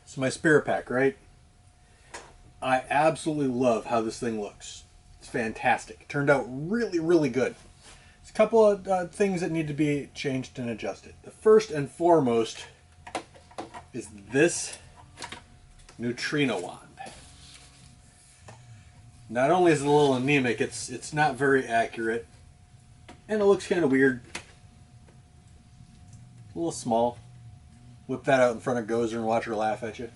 It's my spirit pack, right? I absolutely love how this thing looks. It's fantastic. It turned out really, really good. There's a couple of things that need to be changed and adjusted. The first and foremost is this Neutrona wand. Not only is it a little anemic, it's not very accurate, and it looks kind of weird. A little small. Whip that out in front of Gozer and watch her laugh at you.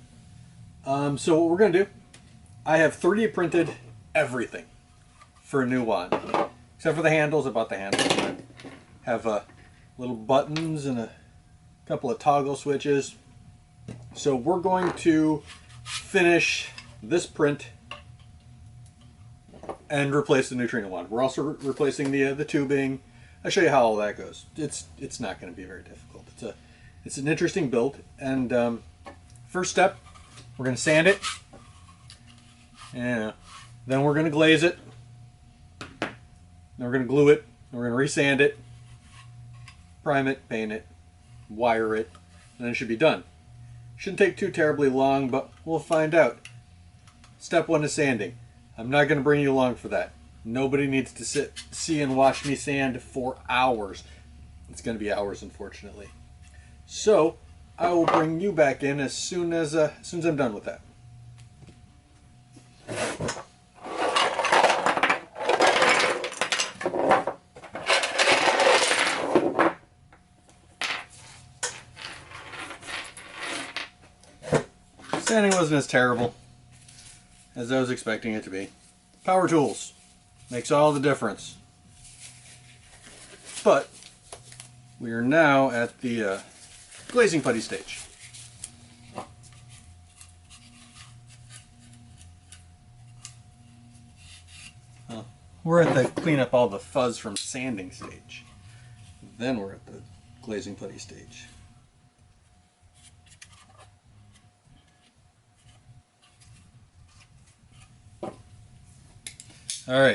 So what we're going to do, I have 3D printed everything for a new wand. Except for the handles. I bought the handles. I have little buttons and a couple of toggle switches. So we're going to finish this print and replace the Neutrona wand. We're also replacing the tubing. I'll show you how all that goes. It's not going to be very difficult. It's an interesting build. And first step, we're going to sand it. And then we're going to glaze it. Then we're going to glue it. Then we're going to resand it, prime it, paint it, wire it, and then it should be done. Shouldn't take too terribly long, but we'll find out. Step 1 is sanding. I'm not going to bring you along for that. Nobody needs to see and watch me sand for hours. It's going to be hours, unfortunately. So I will bring you back in as soon as I'm done with that. Sanding wasn't as terrible as I was expecting it to be. Power tools makes all the difference. But we are now at the glazing putty stage. We're at the clean up all the fuzz from sanding stage. Then we're at the glazing putty stage. Alright,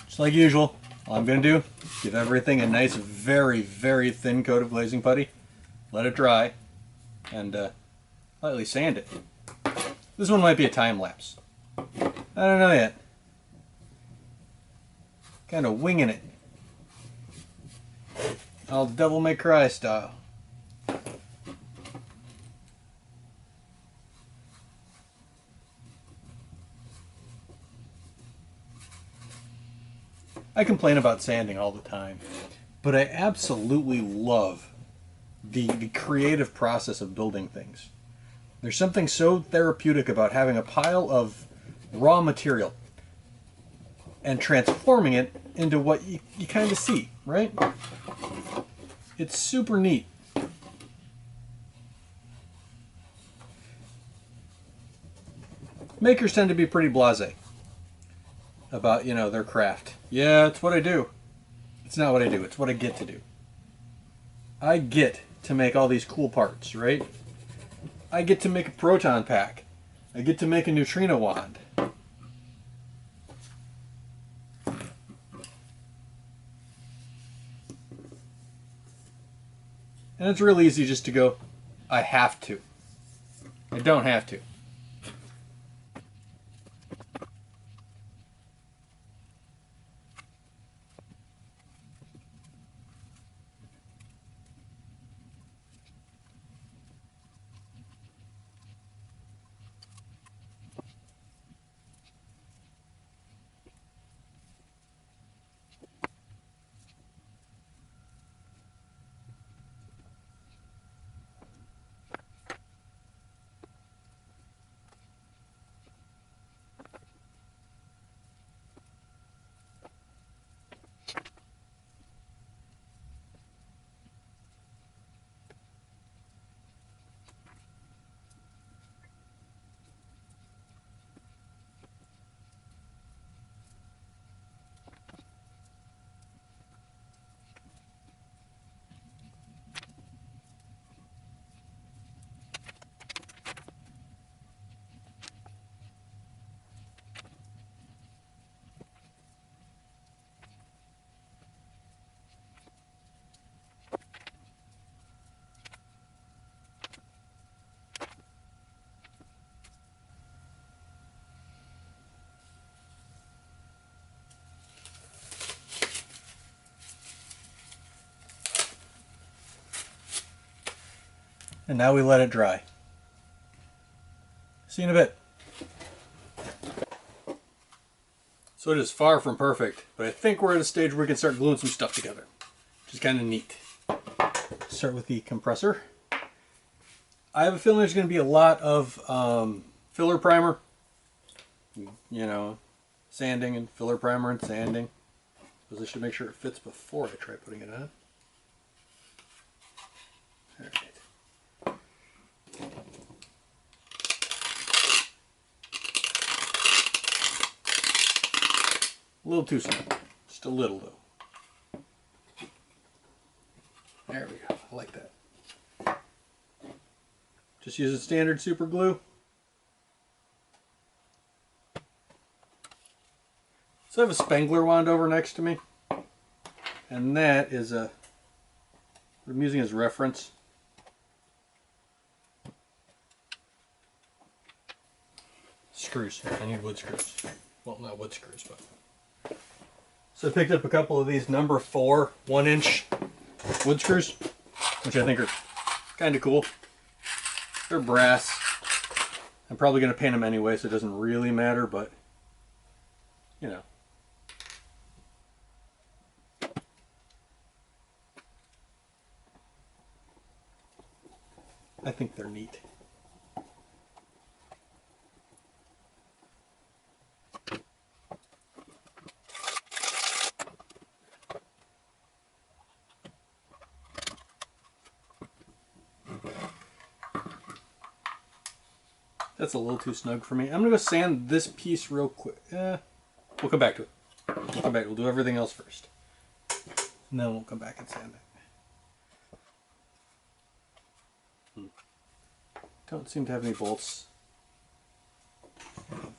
just like usual, all I'm going to do, give everything a nice, very, very thin coat of glazing putty, let it dry, and lightly sand it. This one might be a time lapse. I don't know yet. Kind of winging it. All Devil May Cry style. I complain about sanding all the time, but I absolutely love the creative process of building things. There's something so therapeutic about having a pile of raw material and transforming it into what you kind of see, right? It's super neat. Makers tend to be pretty blasé about, their craft. Yeah, it's what I do. It's not what I do, it's what I get to do. I get to make all these cool parts, right? I get to make a proton pack. I get to make a Neutrona wand. And it's real easy just to go, I have to. I don't have to. And now we let it dry. See you in a bit. So it is far from perfect, but I think we're at a stage where we can start gluing some stuff together, which is kind of neat. Start with the compressor. I have a feeling there's going to be a lot of filler primer. You know, sanding and filler primer and sanding. Because I should make sure it fits before I try putting it on. All right. A little too small. Just a little though. There we go. I like that. Just use a standard super glue. So I have a Spengler wand over next to me. And that is what I'm using as reference. Screws. I need wood screws. Well, not wood screws, but. So I picked up a couple of these number 4 1-inch wood screws, which I think are kind of cool. They're brass. I'm probably going to paint them anyway, so it doesn't really matter, but you know. I think they're neat. That's a little too snug for me. I'm going to go sand this piece real quick. We'll come back to it. We'll come back. We'll do everything else first. And then we'll come back and sand it. Don't seem to have any bolts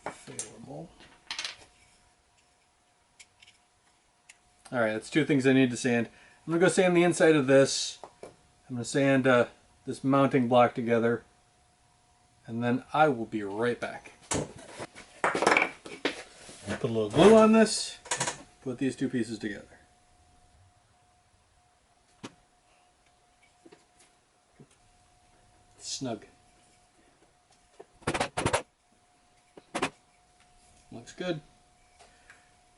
available. Alright, that's 2 things I need to sand. I'm going to go sand the inside of this. I'm going to sand this mounting block together. And then I will be right back. Put a little glue on this. Put these 2 pieces together. Snug. Looks good.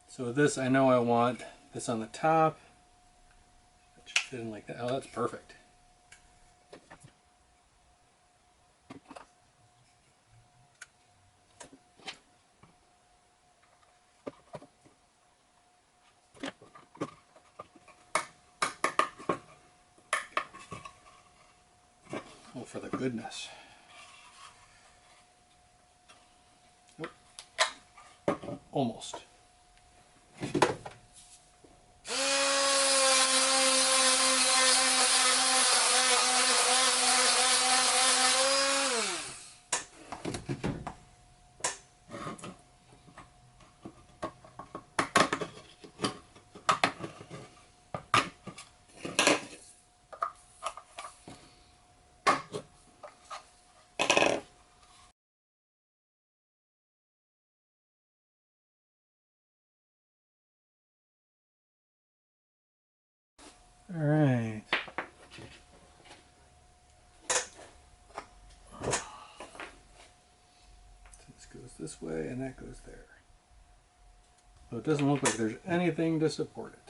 So with this, I know I want this on the top. That should fit in like that. Oh, that's perfect. Oh, for the goodness. Nope. Almost. All right. So this goes this way and that goes there. So it doesn't look like there's anything to support it.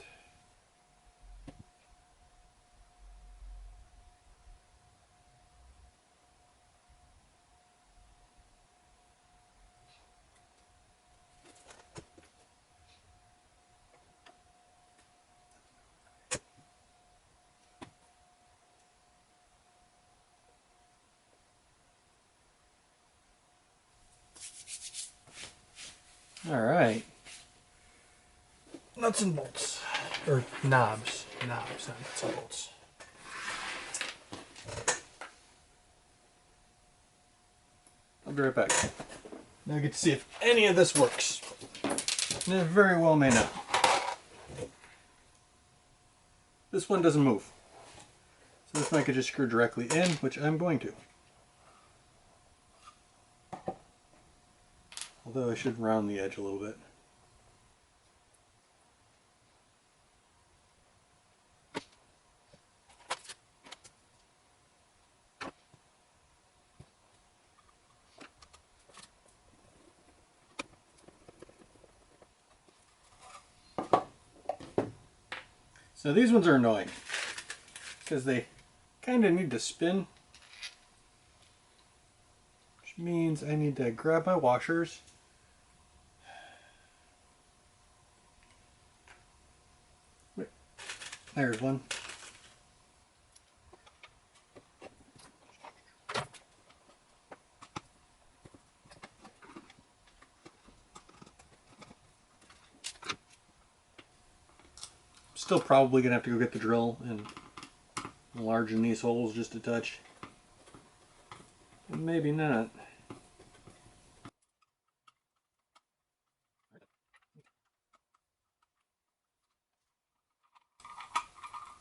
All right. Nuts and bolts. Or knobs. Knobs, not nuts and bolts. I'll be right back. Now I get to see if any of this works. And it very well may not. This one doesn't move. So this one I could just screw directly in, which I'm going to. Although I should round the edge a little bit. So these ones are annoying because they kind of need to spin, which means I need to grab my washers. Wait, there's one. Still probably gonna have to go get the drill and enlarging these holes just a touch. Maybe not.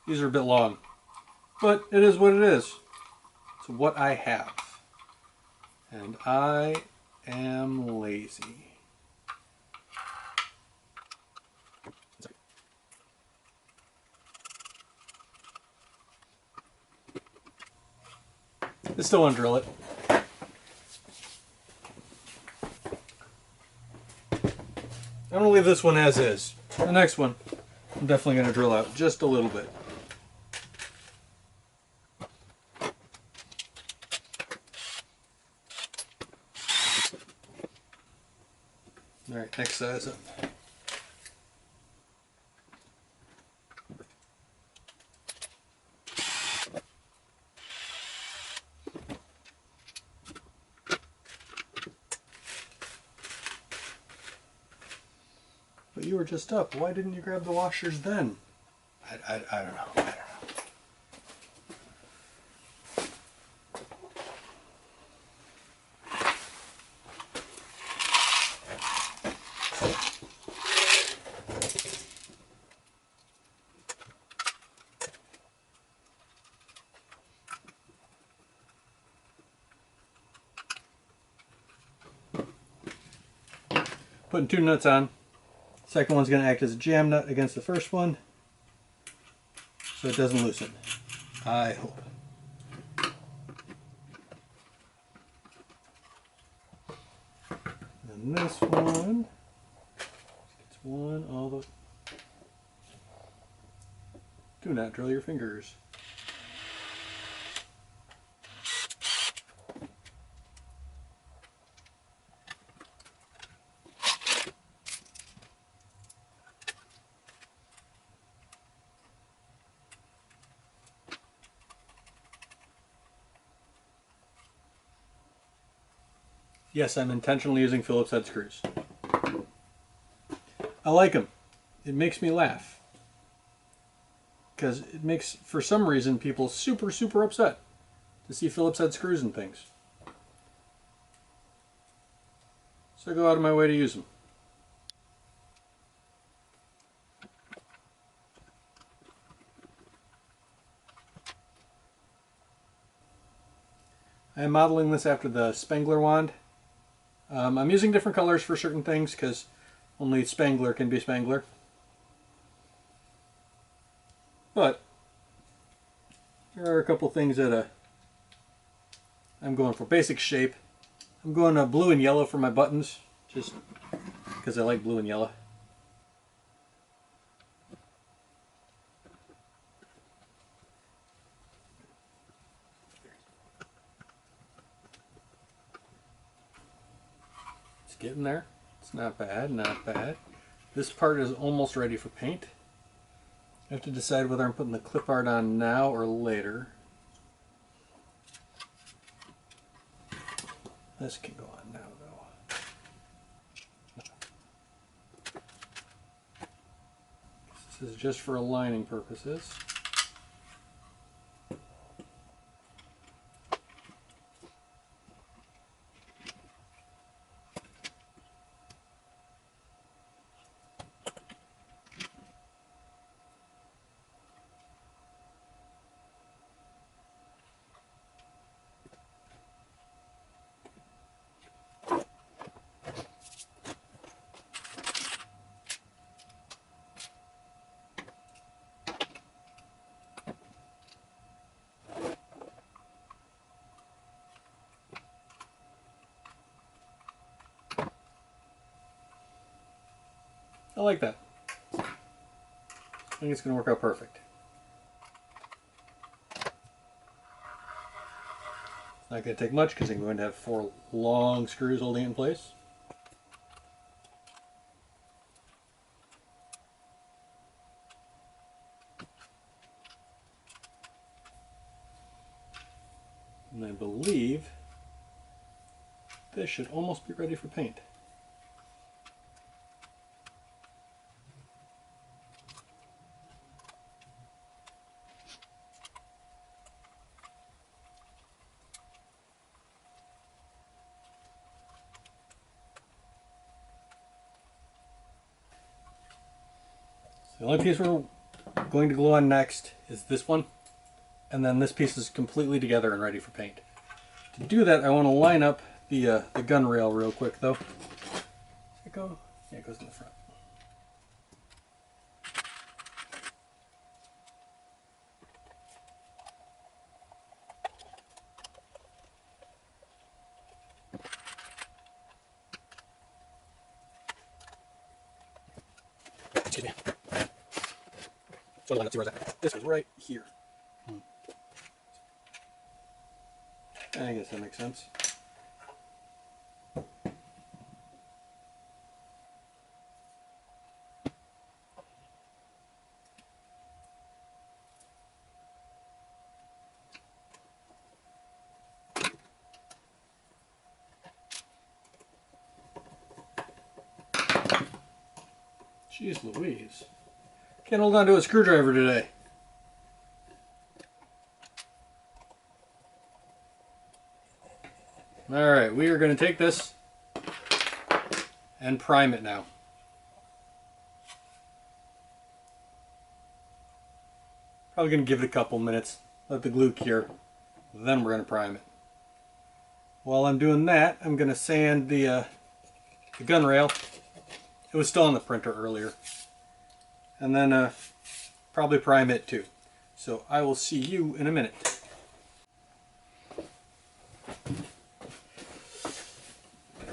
These are a bit long, but it is what it is. It's what I have. And I am lazy. I still want to drill it. I'm going to leave this one as is. The next one, I'm definitely going to drill out just a little bit. Alright, next size up. But you were just up. Why didn't you grab the washers then? I don't know. I don't know. Putting two nuts on. Second one's going to act as a jam nut against the first one, so it doesn't loosen. I hope. And this one gets one all the. Do not drill your fingers. Yes, I'm intentionally using Phillips head screws. I like them. It makes me laugh. Because it makes, for some reason, people super, super upset to see Phillips head screws and things. So I go out of my way to use them. I am modeling this after the Spangler wand. I'm using different colors for certain things because only Spangler can be Spangler. But there are a couple things that I'm going for. Basic shape. I'm going blue and yellow for my buttons, just because I like blue and yellow. It's getting there. It's not bad, not bad. This part is almost ready for paint. I have to decide whether I'm putting the clip art on now or later. This can go on now, though. This is just for aligning purposes. I like that. I think it's going to work out perfect. It's not going to take much because I'm going to have 4 long screws holding it in place. And I believe this should almost be ready for paint. The only piece we're going to glue on next is this one, and then this piece is completely together and ready for paint. To do that, I want to line up the gun rail real quick though. Does it go? Yeah, it goes in the front. Excuse me. So line up, see where's that? This was right here. I guess that makes sense. Jeez Louise. Can't hold on to a screwdriver today. Alright, we are going to take this and prime it now. Probably going to give it a couple minutes, let the glue cure, then we're going to prime it. While I'm doing that, I'm going to sand the gun rail. It was still on the printer earlier. And then probably prime it too. So I will see you in a minute.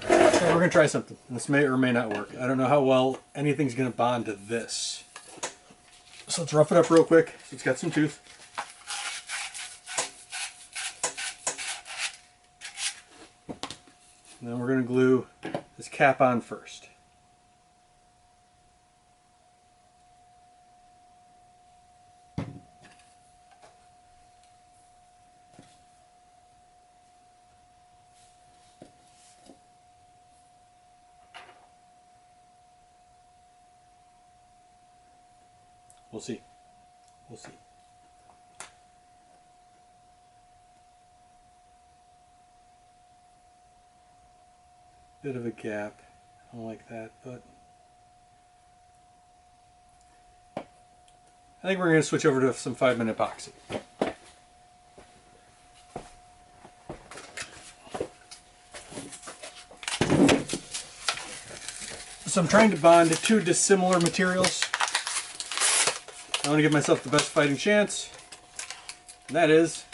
Okay, we're going to try something. This may or may not work. I don't know how well anything's going to bond to this. So let's rough it up real quick. So it's got some tooth. And then we're going to glue this cap on first. We'll see. We'll see. Bit of a gap. I don't like that, but I think we're going to switch over to some 5-minute epoxy. So I'm trying to bond 2 dissimilar materials. I want to give myself the best fighting chance, and that is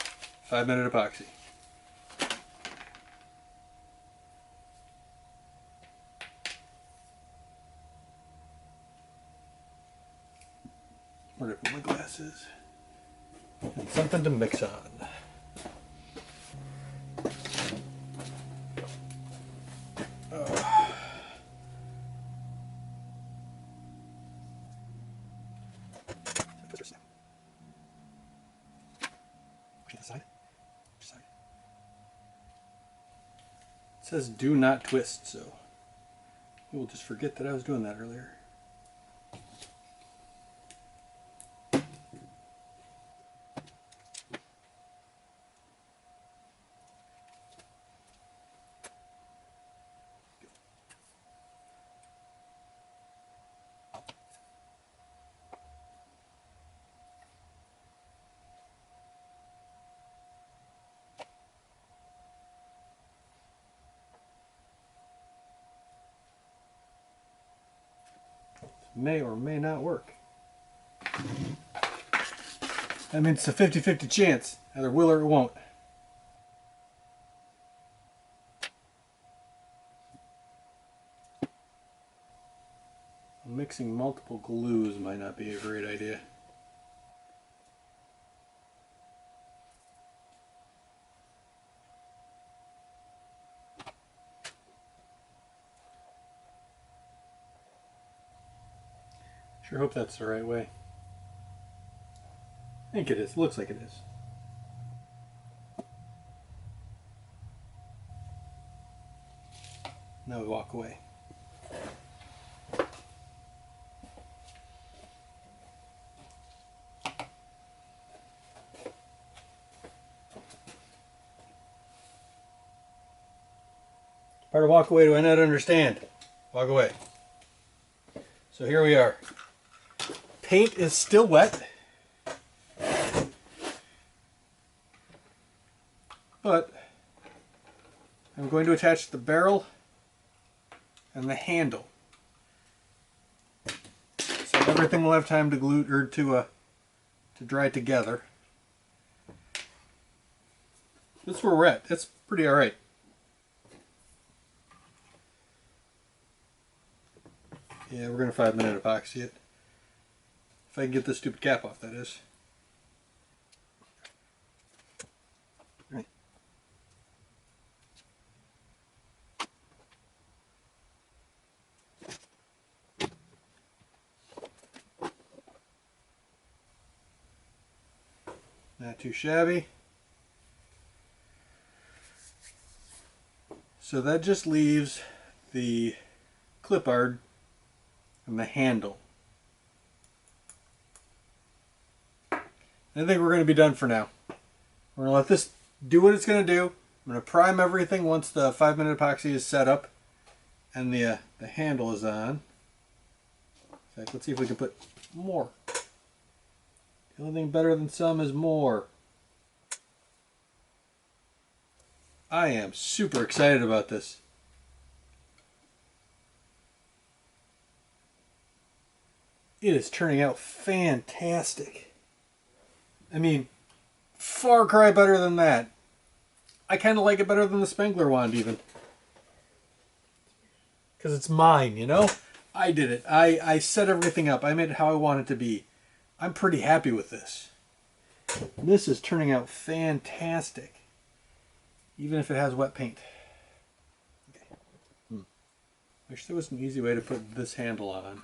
5-minute epoxy. Where did I put my glasses? And something to mix on. It says do not twist, so we'll just forget that I was doing that earlier. May or may not work. That means it's a 50-50 chance. Either will or it won't. Mixing multiple glues might not be a great idea. Sure hope that's the right way. I think it is. Looks like it is. Now we walk away. Part of walk away do I not understand? Walk away. So here we are. Paint is still wet. But I'm going to attach the barrel and the handle. So everything will have time to glue or to dry together. That's where we're at. That's pretty alright. Yeah, we're going to 5-minute epoxy it. If I can get this stupid cap off, that is. Right. Not too shabby. So that just leaves the clip art and the handle. I think we're going to be done for now. We're going to let this do what it's going to do. I'm going to prime everything once the 5-minute epoxy is set up and the handle is on. In fact, let's see if we can put more. The only thing better than some is more. I am super excited about this. It is turning out fantastic. I mean, far cry better than that. I kind of like it better than the Spengler wand even. Because it's mine, you know? I did it. I set everything up. I made it how I want it to be. I'm pretty happy with this. This is turning out fantastic. Even if it has wet paint. Okay. Wish there was an easy way to put this handle on.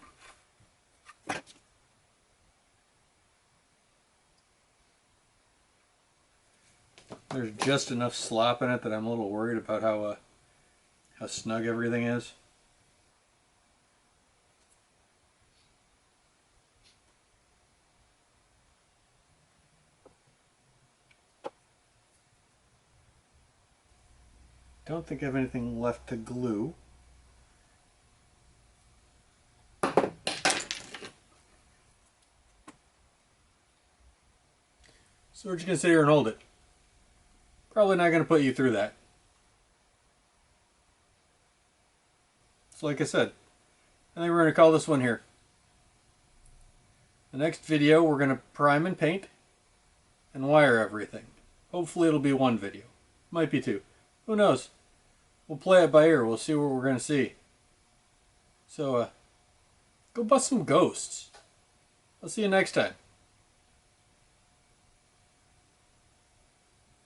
There's just enough slop in it that I'm a little worried about how snug everything is. Don't think I have anything left to glue. So we're just going to sit here and hold it. Probably not going to put you through that. So like I said, I think we're going to call this one here. The next video we're going to prime and paint and wire everything. Hopefully it'll be one video. Might be two. Who knows? We'll play it by ear. We'll see what we're going to see. So, go bust some ghosts. I'll see you next time.